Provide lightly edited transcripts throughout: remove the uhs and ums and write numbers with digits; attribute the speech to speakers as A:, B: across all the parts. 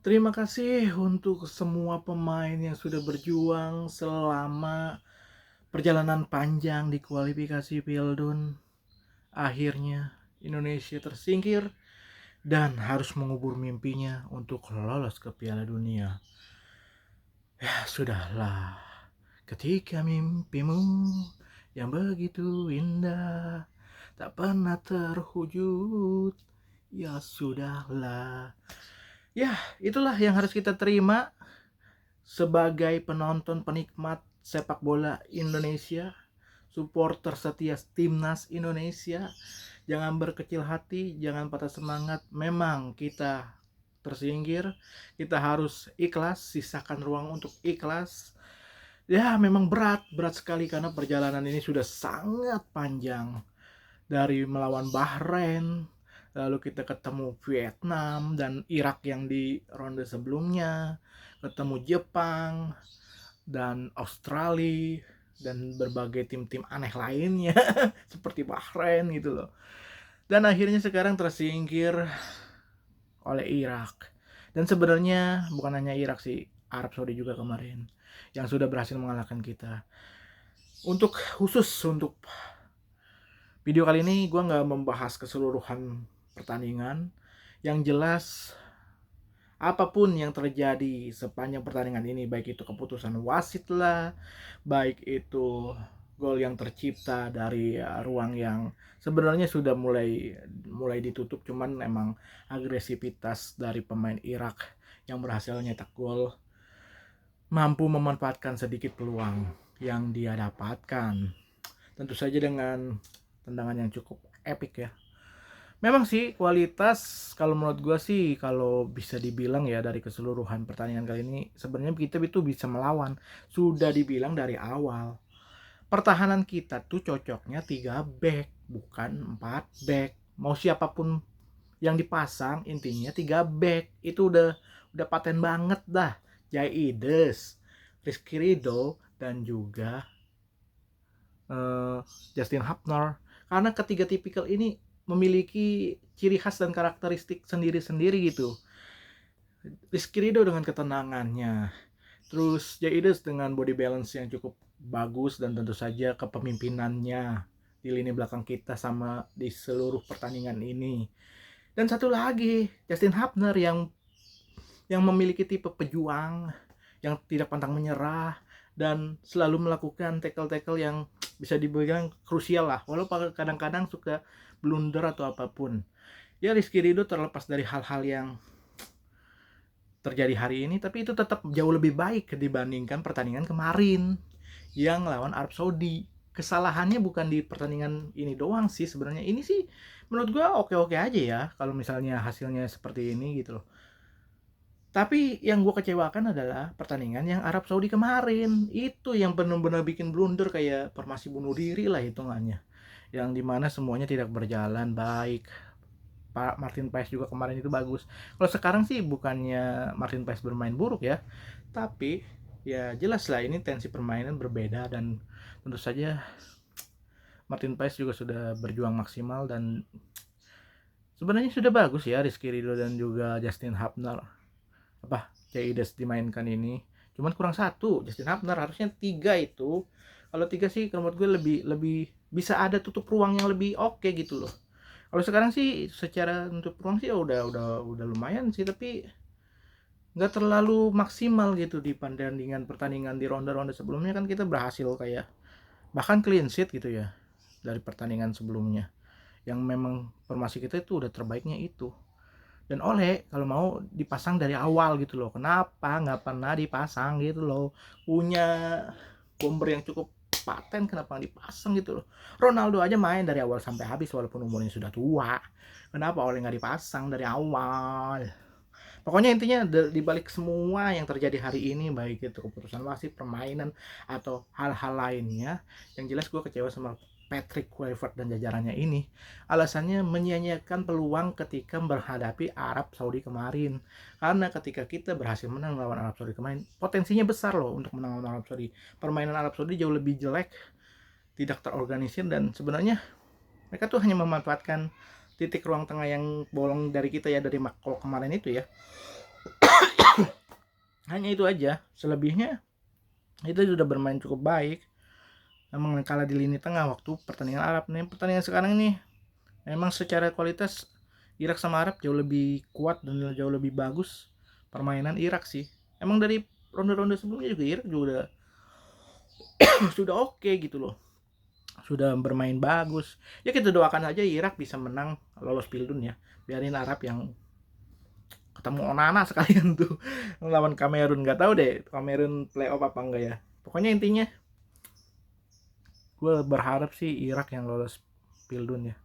A: Terima kasih untuk semua pemain yang sudah berjuang selama perjalanan panjang di kualifikasi Piala Dunia. Akhirnya Indonesia tersingkir dan harus mengubur mimpinya untuk lolos ke Piala Dunia. Ya sudahlah, ketika mimpimu yang begitu indah tak pernah terwujud, ya sudahlah. Ya, itulah yang harus kita terima sebagai penonton penikmat sepak bola Indonesia, supporter setia timnas Indonesia. Jangan berkecil hati, jangan patah semangat. Memang kita tersingkir, kita harus ikhlas, sisakan ruang untuk ikhlas. Ya, memang berat sekali karena perjalanan ini sudah sangat panjang. Dari melawan Bahrain, lalu kita ketemu Vietnam dan Irak yang di ronde sebelumnya, ketemu Jepang dan Australia dan berbagai tim-tim aneh lainnya seperti Bahrain gitu loh. Dan akhirnya sekarang tersingkir oleh Irak. Dan sebenarnya bukan hanya Irak sih, Arab Saudi juga kemarin yang sudah berhasil mengalahkan kita. Khusus untuk video kali ini gue nggak membahas keseluruhan pertandingan. Yang jelas apapun yang terjadi sepanjang pertandingan ini, baik itu keputusan wasit lah, baik itu gol yang tercipta dari ruang yang sebenarnya sudah mulai ditutup, cuman emang agresivitas dari pemain Irak yang berhasil nyetak gol mampu memanfaatkan sedikit peluang yang dia dapatkan. Tentu saja dengan tendangan yang cukup epic ya. Memang sih kualitas kalau menurut gue sih, kalau bisa dibilang ya dari keseluruhan pertandingan kali ini sebenarnya kita itu bisa melawan. Sudah dibilang dari awal. Pertahanan kita tuh cocoknya 3 back bukan 4 back. Mau siapapun yang dipasang intinya 3 back. Itu udah paten banget dah. Jaides, Rizky Ridho dan juga Justin Hapner. Karena ketiga tipikal ini memiliki ciri khas dan karakteristik sendiri-sendiri gitu. Rizky Ridho dengan ketenangannya, terus Jaides dengan body balance yang cukup bagus, dan tentu saja kepemimpinannya di lini belakang kita sama di seluruh pertandingan ini. Dan satu lagi Justin Hapner yang memiliki tipe pejuang yang tidak pantang menyerah dan selalu melakukan tackle-tackle yang bisa dibilang krusial lah, walaupun kadang-kadang suka blunder atau apapun. Ya Rizky Ridho terlepas dari hal-hal yang terjadi hari ini, tapi itu tetap jauh lebih baik dibandingkan pertandingan kemarin yang lawan Arab Saudi. Kesalahannya bukan di pertandingan ini doang sih sebenarnya. Ini sih menurut gua oke-oke aja ya kalau misalnya hasilnya seperti ini gitu loh. Tapi yang gue kecewakan adalah pertandingan yang Arab Saudi kemarin. Itu yang benar-benar bikin blunder, kayak formasi bunuh diri lah hitungannya. Yang dimana semuanya tidak berjalan baik. Pak Martin Paes juga kemarin itu bagus. Kalau sekarang sih bukannya Martin Paes bermain buruk ya. Tapi ya jelas lah ini tensi permainan berbeda, dan tentu saja Martin Paes juga sudah berjuang maksimal dan sebenarnya sudah bagus ya Rizky Ridho dan juga Justin Hapner Jaides dimainkan ini. Cuman kurang satu, Justin Hapner harusnya 3 itu. Kalau 3 sih menurut gue lebih lebih bisa ada tutup ruang yang lebih oke gitu loh. Kalau sekarang sih secara tutup ruang sih udah lumayan sih, tapi nggak terlalu maksimal gitu di pertandingan di ronde-ronde sebelumnya. Kan kita berhasil kayak bahkan clean sheet gitu ya dari pertandingan sebelumnya, yang memang formasi kita itu udah terbaiknya itu. Dan Ole kalau mau dipasang dari awal gitu loh, kenapa nggak pernah dipasang gitu loh, punya bomber yang cukup paten, kenapa nggak dipasang gitu loh. Ronaldo aja main dari awal sampai habis walaupun umurnya sudah tua, kenapa Ole nggak dipasang dari awal. Pokoknya intinya di balik semua yang terjadi hari ini, baik itu keputusan wasit, permainan, atau hal-hal lainnya, yang jelas gue kecewa sama Patrick Kluivert dan jajarannya ini. Alasannya menyia-nyiakan peluang ketika menghadapi Arab Saudi kemarin. Karena ketika kita berhasil menang lawan Arab Saudi kemarin, potensinya besar loh untuk menang lawan Arab Saudi. Permainan Arab Saudi jauh lebih jelek, tidak terorganisir, dan sebenarnya mereka tuh hanya memanfaatkan titik ruang tengah yang bolong dari kita ya, dari Makol kemarin itu ya. Hanya itu aja, selebihnya itu sudah bermain cukup baik. Memang kalah di lini tengah waktu pertandingan Arab. Nih pertandingan sekarang ini memang secara kualitas Irak sama Arab jauh lebih kuat dan jauh lebih bagus permainan Irak sih. Emang dari ronde-ronde sebelumnya juga Irak juga udah sudah oke gitu loh, sudah bermain bagus. Ya kita doakan aja Irak bisa menang, lolos Pildun ya. Biarin Arab yang ketemu Onana sekalian tuh lawan Kamerun. Nggak tahu deh Kamerun playoff apa enggak ya. Pokoknya intinya gue berharap sih Irak yang lolos Pildun ya.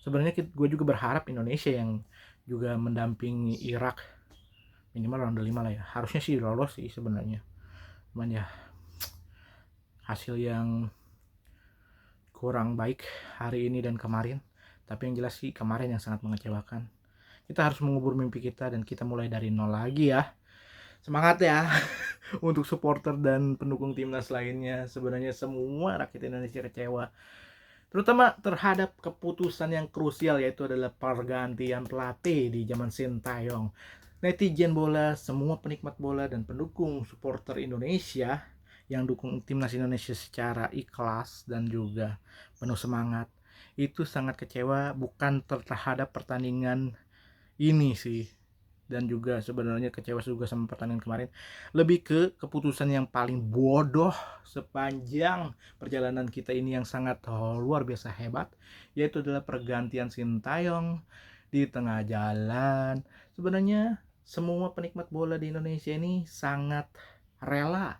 A: Sebenarnya gue juga berharap Indonesia yang juga mendampingi Irak minimal ronde 5 lah ya. Harusnya sih lolos sih sebenarnya. Cuman ya hasil yang kurang baik hari ini dan kemarin. Tapi yang jelas sih kemarin yang sangat mengecewakan. Kita harus mengubur mimpi kita dan kita mulai dari nol lagi ya. Semangat ya untuk supporter dan pendukung timnas lainnya. Sebenarnya semua rakyat Indonesia kecewa, terutama terhadap keputusan yang krusial, yaitu adalah pergantian pelatih di zaman Sintayong. Netizen bola, semua penikmat bola dan pendukung supporter Indonesia yang dukung timnas Indonesia secara ikhlas dan juga penuh semangat itu sangat kecewa, bukan terhadap pertandingan ini sih, dan juga sebenarnya kecewa juga sama pertandingan kemarin, lebih ke keputusan yang paling bodoh sepanjang perjalanan kita ini yang sangat luar biasa hebat, yaitu adalah pergantian Sintayong di tengah jalan. Sebenarnya semua penikmat bola di Indonesia ini sangat rela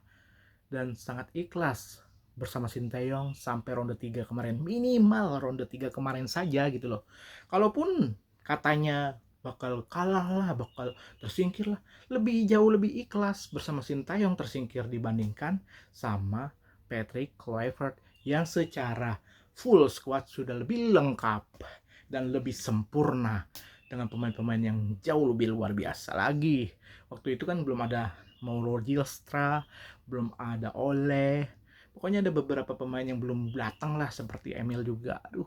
A: dan sangat ikhlas bersama Sintayong sampai ronde 3 kemarin, minimal ronde 3 kemarin saja gitu loh. Kalaupun katanya bakal kalah lah, bakal tersingkir lah, lebih jauh lebih ikhlas bersama Sintayong tersingkir dibandingkan sama Patrick Kluivert yang secara full squad sudah lebih lengkap dan lebih sempurna dengan pemain-pemain yang jauh lebih luar biasa lagi. Waktu itu kan belum ada Mauro Gilstra, belum ada Oleh, pokoknya ada beberapa pemain yang belum datang lah, seperti Emil juga. Aduh,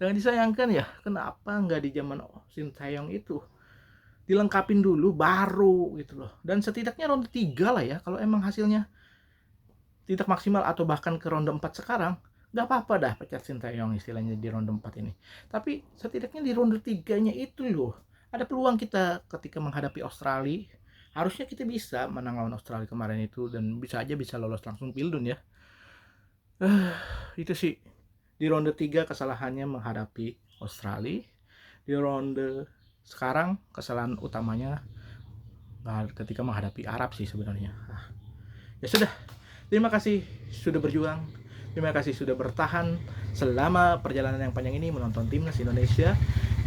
A: jangan disayangkan ya, kenapa nggak di zaman Sintayong itu dilengkapin dulu baru gitu loh. Dan setidaknya ronde 3 lah ya, kalau emang hasilnya tidak maksimal atau bahkan ke ronde 4 sekarang, nggak apa-apa dah pecat Sintayong istilahnya di ronde 4 ini. Tapi setidaknya di ronde 3-nya itu loh, ada peluang kita ketika menghadapi Australia. Harusnya kita bisa menang lawan Australia kemarin itu dan bisa aja bisa lolos langsung Pildun ya. Itu sih di ronde 3 kesalahannya menghadapi Australia. Di ronde sekarang kesalahan utamanya ketika menghadapi Arab sih sebenarnya. Ya sudah, terima kasih sudah berjuang, terima kasih sudah bertahan selama perjalanan yang panjang ini menonton timnas Indonesia.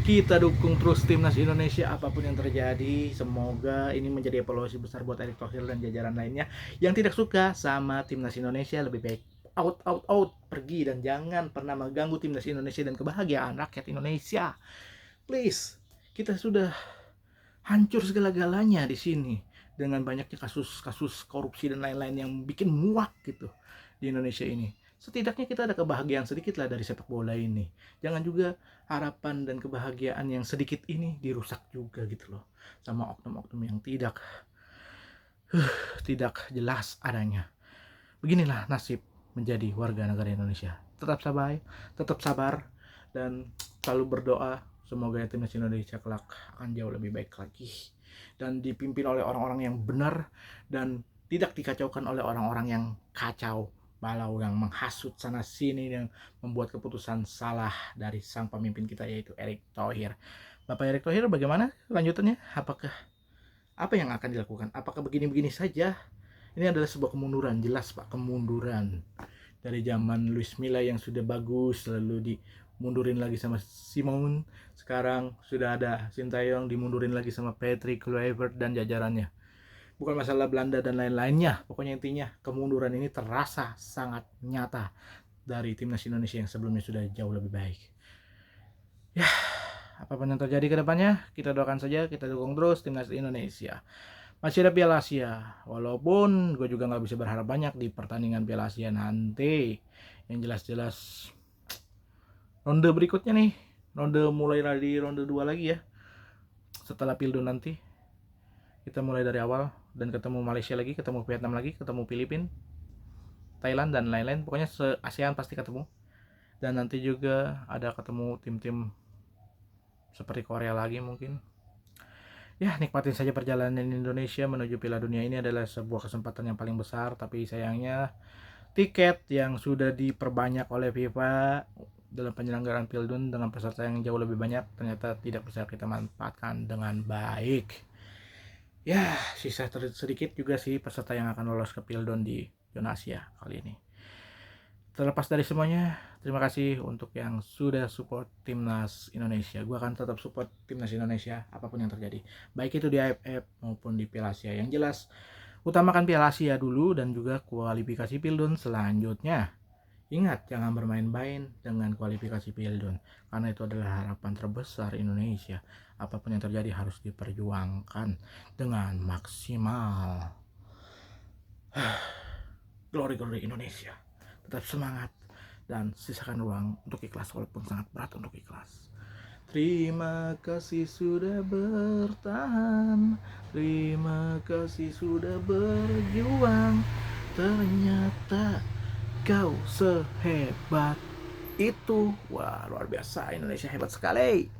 A: Kita dukung terus timnas Indonesia apapun yang terjadi. Semoga ini menjadi evaluasi besar buat Erick Thohir dan jajaran lainnya yang tidak suka sama timnas Indonesia. Lebih baik out, pergi dan jangan pernah mengganggu timnas Indonesia dan kebahagiaan rakyat Indonesia. Please, kita sudah hancur segala-galanya di sini dengan banyaknya kasus-kasus korupsi dan lain-lain yang bikin muak gitu di Indonesia ini. Setidaknya kita ada kebahagiaan sedikit lah dari sepak bola ini. Jangan juga harapan dan kebahagiaan yang sedikit ini dirusak juga gitu loh sama oknum-oknum yang tidak jelas adanya. Beginilah nasib menjadi warga negara Indonesia. Tetap sabar dan selalu berdoa semoga timnas Indonesia kelak akan jauh lebih baik lagi dan dipimpin oleh orang-orang yang benar dan tidak dikacaukan oleh orang-orang yang kacau balau, yang menghasut sana sini, yang membuat keputusan salah dari sang pemimpin kita, yaitu Erick Thohir. Bapak Erick Thohir, bagaimana lanjutannya? Apa yang akan dilakukan? Apakah begini-begini saja? Ini adalah sebuah kemunduran, jelas Pak, kemunduran. Dari zaman Luis Milla yang sudah bagus, lalu dimundurin lagi sama Simon. Sekarang sudah ada Sintayong, dimundurin lagi sama Patrick Kluivert dan jajarannya. Bukan masalah Belanda dan lain-lainnya. Pokoknya intinya kemunduran ini terasa sangat nyata dari timnas Indonesia yang sebelumnya sudah jauh lebih baik. Ya, apapun yang terjadi ke depannya, kita doakan saja, kita dukung terus timnas Indonesia. Masih ada Piala Asia, walaupun gue juga nggak bisa berharap banyak di pertandingan Piala Asia nanti. Yang jelas-jelas ronde berikutnya nih, ronde mulai dari ronde 2 lagi ya setelah Pildun nanti. Kita mulai dari awal dan ketemu Malaysia lagi, ketemu Vietnam lagi, ketemu Filipina, Thailand dan lain-lain. Pokoknya se-ASEAN pasti ketemu. Dan nanti juga ada ketemu tim-tim seperti Korea lagi mungkin. Ya, nikmatin saja perjalanan Indonesia menuju Piala Dunia. Ini adalah sebuah kesempatan yang paling besar, tapi sayangnya tiket yang sudah diperbanyak oleh FIFA dalam penyelenggaraan Piala Dunia dengan peserta yang jauh lebih banyak ternyata tidak bisa kita manfaatkan dengan baik. Ya, sisa sedikit juga sih peserta yang akan lolos ke Piala Dunia di zona Asia kali ini. Terlepas dari semuanya, terima kasih untuk yang sudah support Timnas Indonesia. Gue akan tetap support Timnas Indonesia apapun yang terjadi, baik itu di AFF maupun di Piala Asia. Yang jelas, utamakan Piala Asia dulu dan juga kualifikasi Piala Dunia selanjutnya. Ingat, jangan bermain-main dengan kualifikasi Piala Dunia, karena itu adalah harapan terbesar Indonesia. Apapun yang terjadi harus diperjuangkan dengan maksimal. Glory Indonesia. Tetap semangat dan sisakan ruang untuk ikhlas walaupun sangat berat untuk ikhlas. Terima kasih sudah bertahan, terima kasih sudah berjuang. Ternyata kau sehebat itu. Wah, luar biasa, Indonesia hebat sekali.